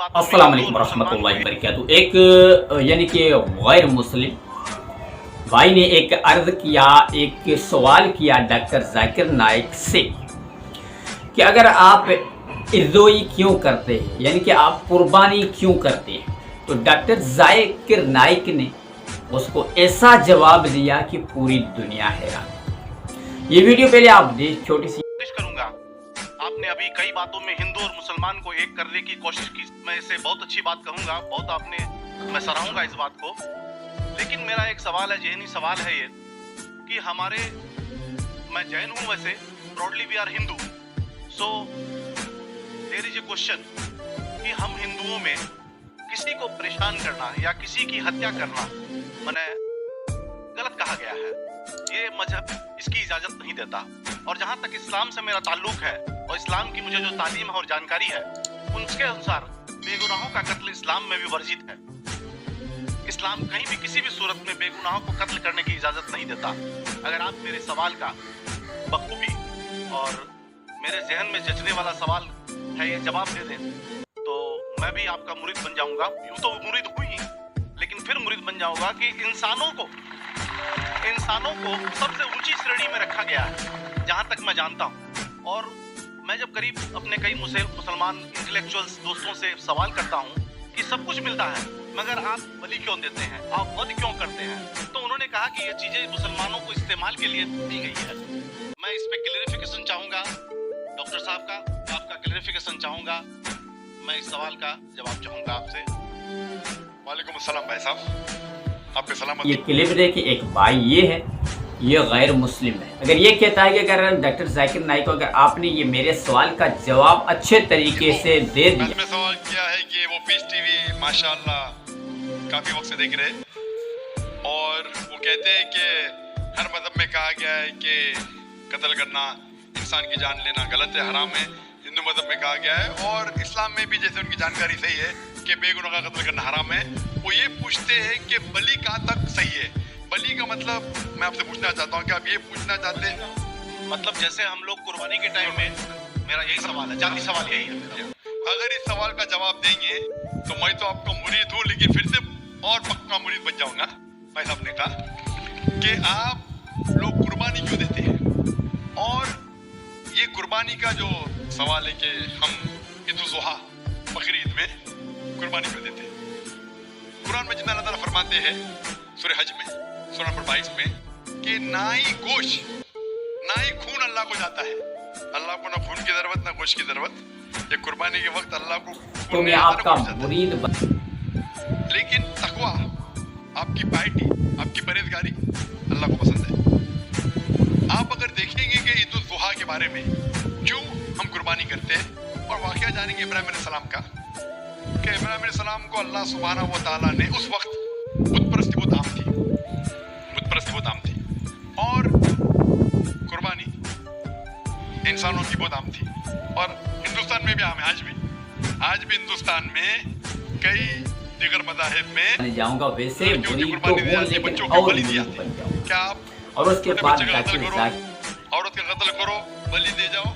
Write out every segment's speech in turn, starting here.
अस्सलाम वालेकुम रहमतुल्लाहि वबरकातुहू। एक यानी कि गैर मुस्लिम भाई ने एक अर्ज किया, एक सवाल किया डॉक्टर जाकिर नाइक से कि अगर आप इर्दोई क्यों करते हैं, यानी कि आप कुर्बानी क्यों करते हैं। तो डॉक्टर जाकिर नाइक ने उसको ऐसा जवाब दिया कि पूरी दुनिया हैरान। ये वीडियो पहले आप देख, छोटी सी कोशिश करूंगा। आपने अभी कई बातों में हिंदू और मुसलमान को एक करने की कोशिश की, मैं इसे बहुत अच्छी बात कहूंगा, बहुत मैं सराहूंगा इस बात को। लेकिन मेरा एक सवाल है, ज़हनी सवाल है ये कि मैं जैन हूं, वैसे broadly we are Hindu, so there is a question कि हम हिंदुओं में किसी को परेशान करना या किसी की हत्या करना माने गलत कहा गया है। ये मजहब इसकी इजाजत नहीं देता। और जहां तक इस्लाम से मेरा ताल्लुक है और इस्लाम की मुझे जो तालीम है और जानकारी है, उनके अनुसार बेगुनाहों का कत्ल इस्लाम में भी वर्जित है। इस्लाम कहीं भी किसी भी सूरत में बेगुनाहों को कत्ल करने की इजाजत नहीं देता। अगर आप मेरे सवाल का बखूबी और मेरे जहन में जचने वाला सवाल है ये जवाब दे दें, तो मैं भी आपका मुरीद बन जाऊंगा। यूं तो मुरीद हुई ही, लेकिन फिर मुरीद बन जाऊंगा कि इंसानों को सबसे ऊंची श्रेणी में रखा गया है जहां तक मैं जानता हूं। और मैं जब करीब अपने कई मुसलमान इंटेलेक्चुअल्स दोस्तों से सवाल करता हूं कि सब कुछ मिलता है मगर आप बलि क्यों देते हैं, आप वध क्यों करते हैं, तो उन्होंने कहा कि ये चीजें मुसलमानों को इस्तेमाल के लिए दी गई है। मैं इस पे क्लैरिफिकेशन चाहूंगा डॉक्टर साहब का, आपका क्लैरिफिकेशन चाहूंगा। मैं इस सवाल का जवाब चाहूंगा आपसे। वालेकुम अस्सलाम भाई साहब, आपके सलामत। ये क्लिप देखिए, एक भाई ये है, ये गैर मुस्लिम है। अगर ये कहता है कि अगर डॉक्टर जाकिर नाइक को अगर आपने ये मेरे सवाल का जवाब अच्छे तरीके से दे दिया। मैंने सवाल किया है कि वो पीस टीवी माशाल्लाह काफी वक्त से देख रहे, और वो कहते हैं कि हर मजहब में कहा गया है कि कत्ल करना, इंसान की जान लेना गलत है, हराम है। हिंदू मजहब में कहा गया है और इस्लाम में भी, जैसे उनकी जानकारी सही है कि बेगुनाह का कत्ल करना हराम है। वो ये पूछते हैं कि बलि कहाँ तक सही है। बलि का मतलब मैं आपसे पूछना चाहता हूँ कि आप ये पूछना चाहते हैं, मतलब जैसे हम लोग कुर्बानी के टाइम में, मेरा यही सवाल है, जाती सवाल यही है। अगर इस सवाल का जवाब देंगे तो मैं तो आपका मुरीद हूँ, लेकिन फिर से और पक्का मुरीद बन जाऊंगा। भाई साहब ने कहा कि आप लोग कुर्बानी क्यों देते हैं, और ये कुर्बानी का जो सवाल है कि हम ईद उल जुहा बकरीद में कुर्बानी क्यों देते हैं। कुरान में जितना अल्लाह ताला फरमाते हैं सूरह हज में सूरह नंबर 22 में कि ना ही गोश्त ना ही खून अल्लाह को जाता है। अल्लाह को ना खून की जरूरत ना गोश्त की जरूरत। ये कुर्बानी के वक्त अल्लाह को तो मैं आपका मुरीद लेकिन तकवा, आपकी पार्टी, आपकी परहेजगारी अल्लाह को पसंद है। आप अगर देखेंगे कि ईद उल जुहा के बारे में क्यों हम कुर्बानी करते हैं, और वाकया जानेंगे इब्राहिम अलैहिस्सलाम का कि इब्राहिम अलैहिस्सलाम को अल्लाह सुब्हानहू व तआला ने उस वक्त बुतपरस्ती बहुत आम थी और कुर्बानी इंसानों की बहुत आम थी, और हिंदुस्तान में भी आम है। आज भी हिंदुस्तान में कई दिगर मज़ाहिब में जाऊंगा वैसे लड़कियों की कुर्बानी दी जाती है, बच्चों की बलि दी जाती है। क्या आप और उसके बाद औरत का कत्ल करो, बलि दे जाओ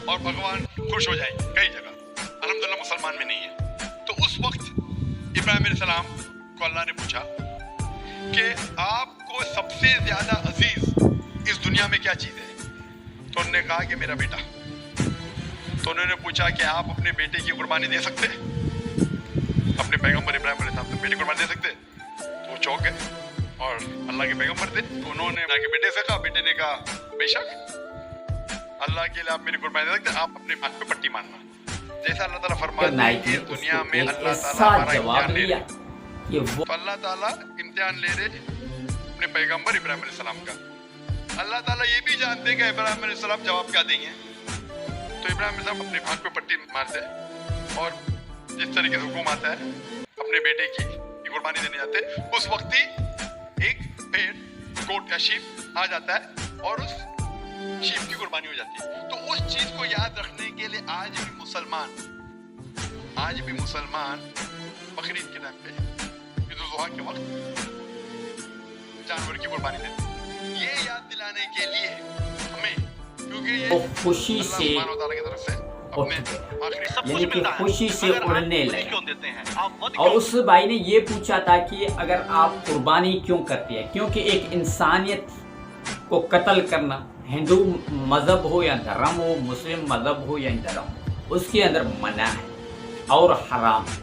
और भगवान खुश हो जाएंगे कई जगह, अल्हम्दुलिल्लाह मुसलमान में नहीं है। तो उस वक्त इब्राहिम अलैहिस्सलाम को अल्लाह ने पूछा कि आपको सबसे ज्यादा अजीज इस दुनिया में क्या चीज है, तो उन्होंने कहा कि मेरा बेटा। तो उन्होंने पूछा कि आप अपने बेटे की कुर्बानी दे सकते हैं, अपने पैगंबर इब्राहिम अलैहिस्सलाम से बेटे की कुर्बानी दे सकते हैं। तो वो चौंक गए, और अल्लाह के पैगंबर थे, तो उन्होंने अल्लाह के बेटे से कहा, बेटे ने कहा बेशक अल्लाह के लिए आप मेरी कुर्बानी दे सकते हैं, आप अपने हाथ पे पट्टी मारना। जैसा अल्लाह ताला फरमाते हैं कि दुनिया में अल्लाह ताला हमारा इम्तिहान ले रहे, तो अल्लाह ताला इम्तिहान ले रहे अपने पैगंबर इब्राहिम अलैहिस्सलाम का। अल्लाह ताला ये भी जानते हैं कि इब्राहिम अलैहिस्सलाम जवाब क्या देंगे, तो इब्राहिम अलैहिस्सलाम अपने हाथ पे पट्टी मारते हैं, और जिस तरीके से हुक्म आता है अपने बेटे की कुर्बानी देने जाते हैं, उस वक्त ही एक पेड़, गोट या शीप आ जाता है और उस शीप की कुर्बानी हो जाती है। तो उस चीज को याद रखने के लिए आज भी मुसलमान बकरीद के टाइम पे, ईद उल जुहा के वक्त जानवर की कुर्बानी देते हैं, ये याद दिलाने के लिए हमें, क्योंकि ये खुशी से अल्लाह सुब्हानहू व तआला की तरफ से उठ गया, यानी कि खुशी से उड़ने लगा। क्यों देते हैं आप? और उस भाई ने ये पूछा था कि अगर आप कुर्बानी क्यों करते हैं, क्योंकि एक इंसानियत को कत्ल करना, हिंदू मज़हब हो या धर्म हो, मुस्लिम मज़हब हो या धर्म हो, उसके अंदर मना है और हराम है,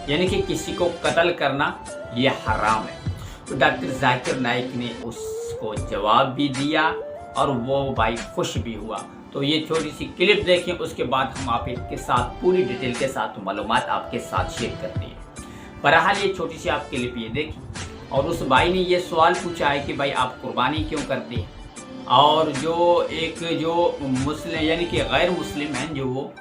यानी कि किसी को कत्ल करना ये हराम है। तो डॉक्टर जाकिर नाइक ने उसको जवाब भी दिया और वो भाई खुश भी हुआ। तो ये छोटी सी क्लिप देखें, उसके बाद हम आप इसके साथ पूरी डिटेल के साथ मालूमात आपके साथ शेयर करते हैं। बहरहाल ये छोटी सी आप क्लिप ये देखें और उस भाई ने ये सवाल पूछा है कि भाई आप कुर्बानी क्यों करते हैं, और जो मुस्लिम यानी कि गैर मुस्लिम हैं, जो वो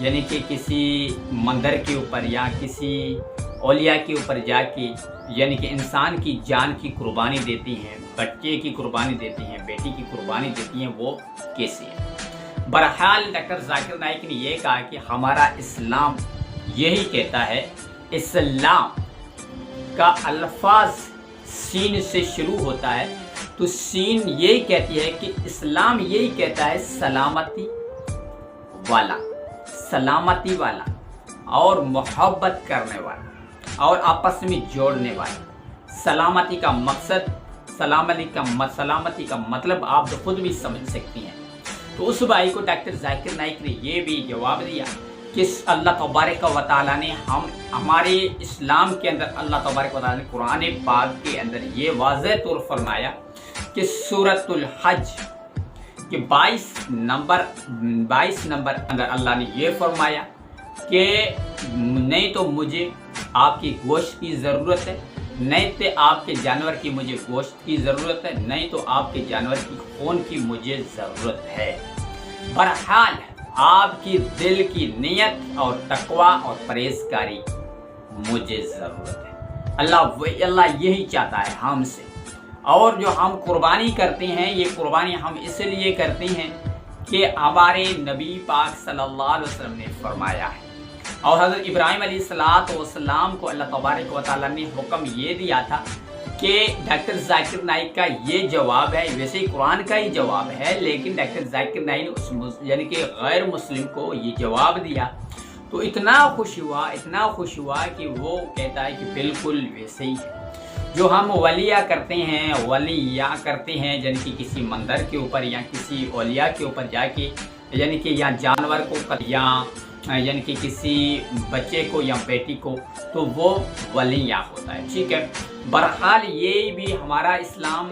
यानी कि किसी मंदिर के ऊपर या किसी औलिया के ऊपर जाके यानी कि इंसान की जान की कुर्बानी देती हैं, बच्चे की कुर्बानी देती हैं, बेटी की कुर्बानी देती हैं, वो कैसे है। बहरहाल डॉक्टर जाकिर नाइक ने ये कहा कि हमारा इस्लाम यही कहता है, इस्लाम का अल्फाज सीन से शुरू होता है, तो सीन यही कहती है कि इस्लाम यही कहता है सलामती वाला और मोहब्बत करने वाला और आपस में जोड़ने वाला। सलामती का मकसद, सलामती का मतलब आप तो खुद भी समझ सकती हैं। तो उस भाई को डॉक्टर जाकिर नाइक ने ये भी जवाब दिया कि अल्लाह तबारक व तआला ने हमारे इस्लाम के अंदर अल्लाह तबारक व तआला ने कुरान पाक के अंदर ये वाज़ेह तौर फरमाया कि सूरतुल हज कि 22 नंबर अंदर अल्लाह ने ये फरमाया कि नहीं तो मुझे आपकी गोश्त की ज़रूरत है, नहीं तो आपके जानवर की मुझे गोश्त की ज़रूरत है, नहीं तो आपके जानवर की खून की मुझे ज़रूरत है। बहरहाल आपकी दिल की नियत और तकवा और परहेज़गारी मुझे ज़रूरत है। अल्लाह यही चाहता है हमसे। और जो हम कुर्बानी करते हैं, ये कुर्बानी हम इसलिए करते हैं कि हमारे नबी पाक सल्लल्लाहु अलैहि वसल्लम ने फरमाया है और हज़रत इब्राहीम अलैहिस्सलाम को अल्लाह तबारक व तआला ने हुक्म ये दिया था कि डॉक्टर जाकिर नाइक का ये जवाब है, वैसे ही कुरान का ही जवाब है, लेकिन डॉक्टर जाकिर नाइक ने उस यानी कि गैर मुस्लिम को ये जवाब दिया तो इतना खुश हुआ कि वो कहता है कि बिल्कुल वैसे ही है। जो हम वलिया करते हैं यानी कि किसी मंदिर के ऊपर या किसी औलिया के ऊपर जाके यानी कि या जानवर को या यानी कि किसी बच्चे को या बेटी को, तो वो वलिया होता है, ठीक है। बहरहाल ये भी हमारा इस्लाम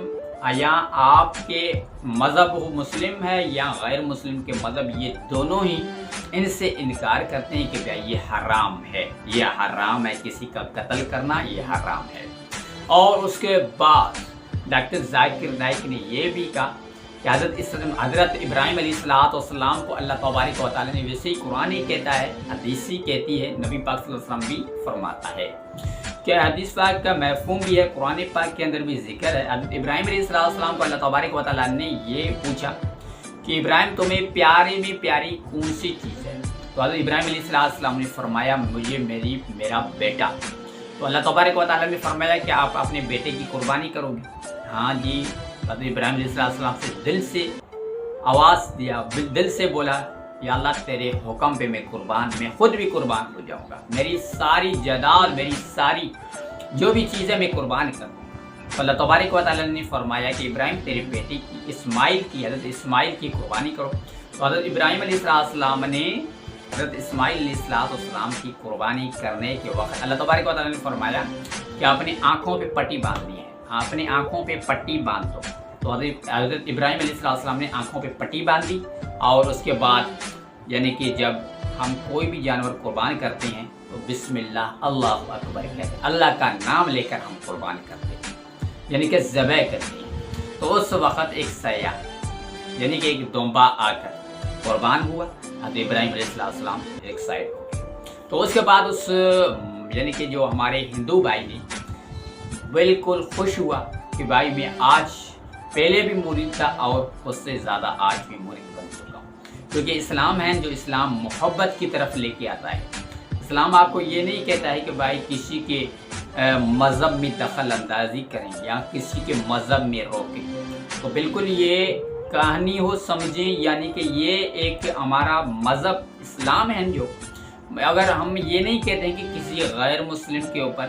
या आपके मज़हब हो मुस्लिम है या गैर मुस्लिम के मज़हब, ये दोनों ही इनसे इनकार करते हैं कि भाई ये हराम है, किसी का कत्ल करना ये हराम है। और उसके बाद डॉक्टर जाकिर नाइक ने ये भी कहा कि हज़रत इब्राहीम अलैहिस्सलाम को अल्लाह तबारक व तआला ने वैसे ही कुरान ही कहता है, हदीस ही कहती है, नबी पाक सल्लल्लाहु अलैहि वसल्लम भी फरमाता है कि हदीस पाक का मफ़हूम भी है, कुरान पाक के अंदर भी जिक्र है। हज़रत इब्राहीम अलैहिस्सलाम को अल्लाह तबारक व तआला ने ये पूछा कि इब्राहीम तुम्हें प्यारे में प्यारी कौन सी चीज़ है, तो हज़रत इब्राहीम अलैहिस्सलाम ने फरमाया मुझे मेरा बेटा। तो अल्लाह तबारक व तआला ने फरमाया कि आप अपने बेटे की कुर्बानी करोगे? हाँ जी। हज़रत इब्राहीम अलैहिस्सलाम से दिल से आवाज़ दिया, दिल से बोला या अल्लाह तेरे हुक्म पे मैं खुद भी कुर्बान हो जाऊँगा, मेरी सारी जायदाद, मेरी सारी जो भी चीज़ें मैं कुर्बान करूँगा। तो अल्लाह तबारक व तआला ने फरमाया कि इब्राहीम तेरे बेटे की हज़रत इस्माइल की कुर्बानी करो। तो हज़रत इब्राहीम अलैहिस्सलाम ने हज़रत इस्माइल अलैहिस्सलाम की कुर्बानी करने के वक्त अल्लाह तबारक व तआला ने फरमाया कि अपनी आँखों पे पट्टी बांधनी है, अपनी आँखों पे पट्टी बांध दो। तो हज़रत इब्राहीम अलैहिस्सलाम ने आँखों पे पट्टी बांधी और उसके बाद यानी कि जब हम कोई भी जानवर कुर्बान करते हैं तो बिस्मिल्लाह अल्लाहु अकबर कहते हैं, अल्लाह का नाम लेकर हम कुर्बान करते हैं, यानी कि ज़बह करते हैं। तो उस वक़्त एक सयाह यानी कि एक दोंबा आकर कुर्बान हुआ, हज़रत इब्राहीम अलैहिस्सलाम एक साइड हो गए। तो उसके बाद उस यानी कि जो हमारे हिंदू भाई ने बिल्कुल खुश हुआ कि भाई मैं आज पहले भी मुरीद था और उससे ज़्यादा आज भी मुरीद बन चुका हूँ, क्योंकि इस्लाम है जो इस्लाम मोहब्बत की तरफ लेके आता है। इस्लाम आपको ये नहीं कहता है कि भाई किसी के मज़हब में दखल अंदाजी करें या किसी के मज़हब में रोकें, तो बिल्कुल ये कहानी हो समझें, यानी कि ये एक हमारा मज़हब اسلام ہے جو، اگر ہم یہ نہیں کہتے ہیں کہ کسی غیر مسلم کے اوپر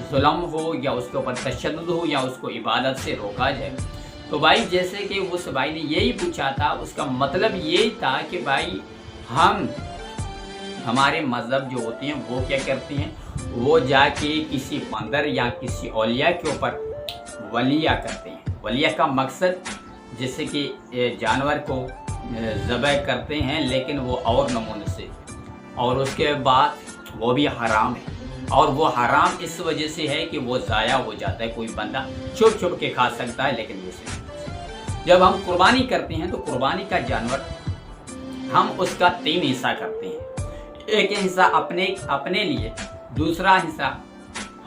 ظلم ہو یا اس کے اوپر تشدد ہو یا اس کو عبادت سے روکا جائے، تو بھائی جیسے کہ اس بھائی نے یہی پوچھا تھا، اس کا مطلب یہی تھا کہ بھائی ہمارے مذہب جو ہوتے ہیں وہ کیا کرتے ہیں، وہ جا کے کسی بندر یا کسی اولیاء کے اوپر ولیہ کرتے ہیں۔ ولیہ کا مقصد جیسے کہ جانور کو ذبح کرتے ہیں لیکن وہ اور نمونے سے، اور اس کے بعد وہ بھی حرام ہے، اور وہ حرام اس وجہ سے ہے کہ وہ ضائع ہو جاتا ہے، کوئی بندہ چھپ چھپ کے کھا سکتا ہے لیکن ویسے جب ہم قربانی کرتے ہیں تو قربانی کا جانور ہم اس کا 3 حصہ کرتے ہیں، ایک حصہ اپنے لیے، دوسرا حصہ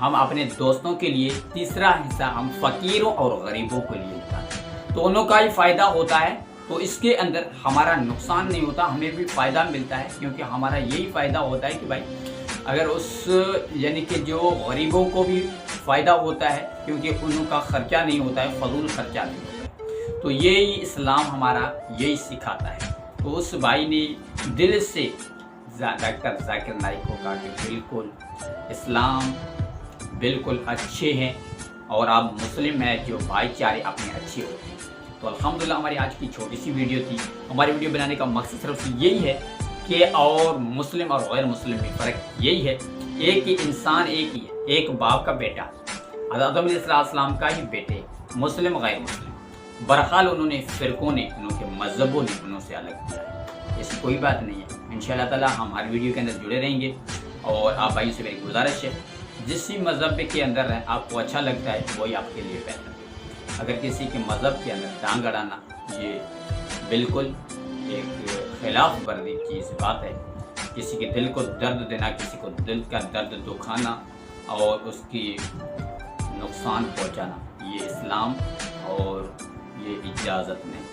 ہم اپنے دوستوں کے لیے، تیسرا حصہ ہم فقیروں اور غریبوں کے لیے ہوتا ہے۔ دونوں کا ہی فائدہ ہوتا ہے، تو اس کے اندر ہمارا نقصان نہیں ہوتا، ہمیں بھی فائدہ ملتا ہے، کیونکہ ہمارا یہی فائدہ ہوتا ہے کہ بھائی اگر یعنی کہ جو غریبوں کو بھی فائدہ ہوتا ہے، کیونکہ ان کا خرچہ نہیں ہوتا ہے، فضول خرچہ نہیں ہوتا ہے، تو یہی اسلام ہمارا یہی سکھاتا ہے۔ تو اس بھائی نے دل سے ڈاکٹر ذاکر نائک کو کہا کہ بالکل اسلام بالکل اچھے ہیں، اور آپ مسلم ہیں جو بھائی چارے اپنے اچھے ہوتے ہیں۔ تو الحمدللہ ہماری آج کی چھوٹی سی ویڈیو تھی۔ ہماری ویڈیو بنانے کا مقصد صرف یہی ہے کہ اور مسلم اور غیر مسلم میں فرق یہی ہے، ایک ہی انسان ایک ہی ہے، ایک باپ کا بیٹا، حضرت آدم علیہ السلام کا ہی بیٹے، مسلم غیر مسلم، برحال انہوں نے فرقوں نے، انہوں کے مذہبوں نے انہوں سے الگ کیا ہے، ایسی کوئی بات نہیں ہے۔ انشاءاللہ تعالی ہم ہر ویڈیو کے اندر جڑے رہیں گے، اور آپ بھائیوں سے میری گزارش ہے جس بھی مذہب کے اندر آپ کو اچھا لگتا ہے وہی آپ کے لیے بہتر ہے۔ اگر کسی کے مذہب کے اندر ٹانگ اڑانا یہ بالکل ایک خلاف ورزی چیز بات ہے، کسی کے دل کو درد دینا، کسی کو دل کا درد دکھانا اور اس کی نقصان پہنچانا، یہ اسلام اور یہ اجازت نہیں۔